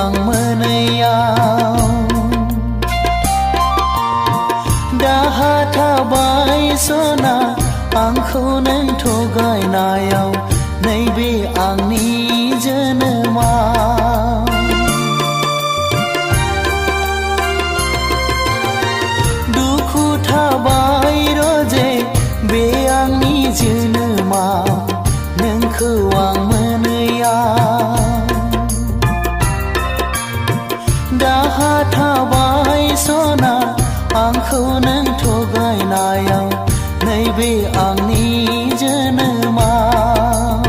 आं मोनैयाव दाहा थाबाय सना आंखौ नों थगायनायाव नैबे आंनि जोनोमाव दुखु थाबाय रजे बे आंनि जोनोमाव नोंखौ आं मोनैयाव दाहा थाबाय सना आंखौ नों थगायनायाव नैबे आंनि जोनोमाव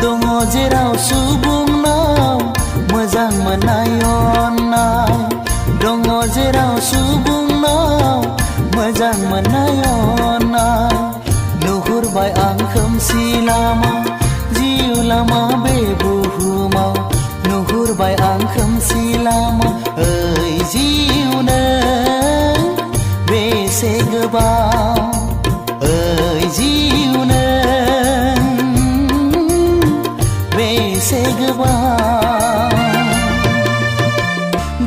दङ जेराव सुबुंनाव मोजां मोननाय अननाय दङ जेराव सुबुंनाव मोजां मोननाय अननाय नुहुरबाय आं खोमसि लामा जिउ लामा बे बुहुमाव नुहुरबाय आं खोमसि लामा ओइ जिउ नों बेसे गोबाव ओइ जिउ नों बेसे गोबाव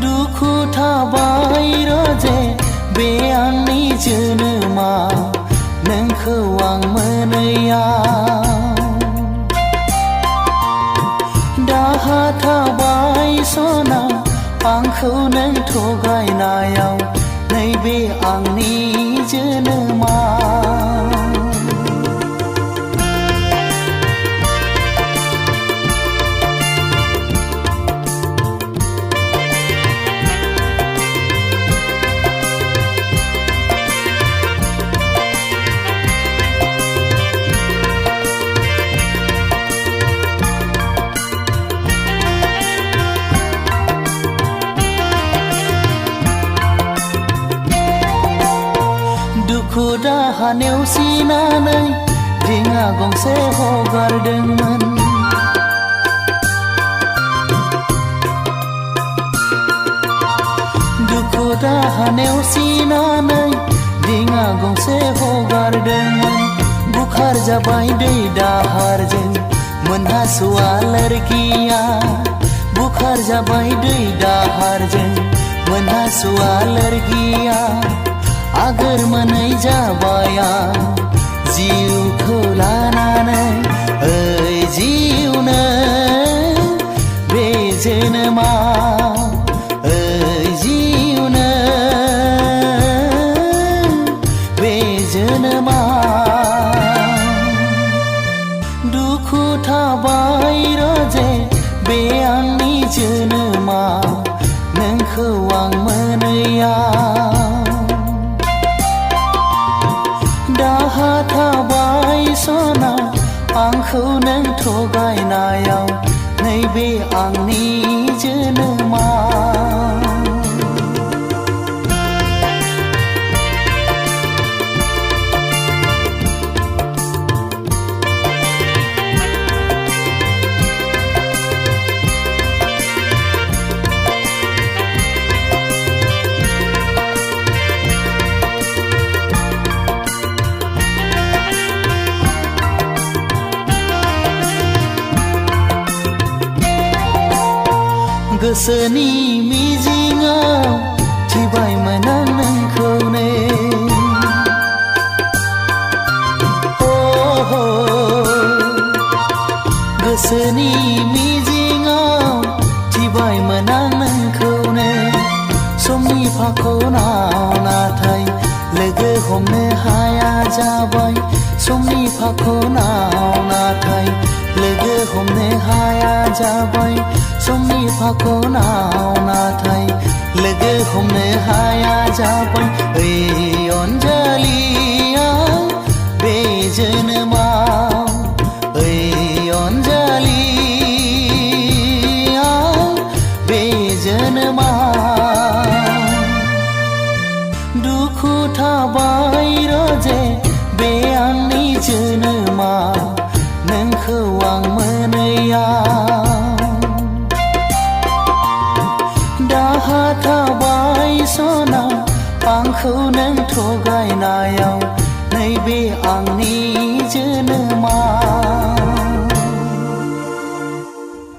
दुखु थाबाय रजे बे आंनि जोनोमाव नोंखौ आं मोनैयाव दाहा थाबाय सना आंखौ नों थगायनायाव नैबे आंनि जोनोमाव दुखु दाहा नेवसिनानै दिङा गंसे हगारदोंमोन दुखु दाहा नेवसिनानै दिङा गंसे हगारदोंमोन बुखार जाबाय दै दाहारजों मोनहास'आ लोरगिया बुखार जाबाय दै दाहारजों मोनहास'आ लोरगिया आगोर मोनै जाबाय आं जिउखौ लानानै ओइ जिउ नों बे जोनोमाव ओइ जिउ नों बे जोनोमाव दुखु थाबाय रजे बे आंनि जोनोमाव नोंखौ आं मोनैयाव दाहा थाबाय सना आंखौ नों थगायनायाव नैबे आंनि जोनोमाव गोसोनि मिजिङाव थिबायमोन आं नोंखौनो गोसोनि मिजिङाव थिबायमोन आं नोंखौनो समनि फाखनाव नाथाय लोगो हमनो हाया जाबाय समनि फाखनाव नाथाय लोगो हमनो हाया जाबाय समनि फाखनाव नाथाय लोगो हमनो हाया जाबाय ओइ अनजालिया बे जोनोमाव ओइ अनजालिया बे जोनोमाव दुखु थाबाय रजे बे आंनि जोनोमाव नोंखौ आं मोनैयाव दाहा थाबाय सना आंखौ नों थगायनायाव नैबे आंनि जोनोमाव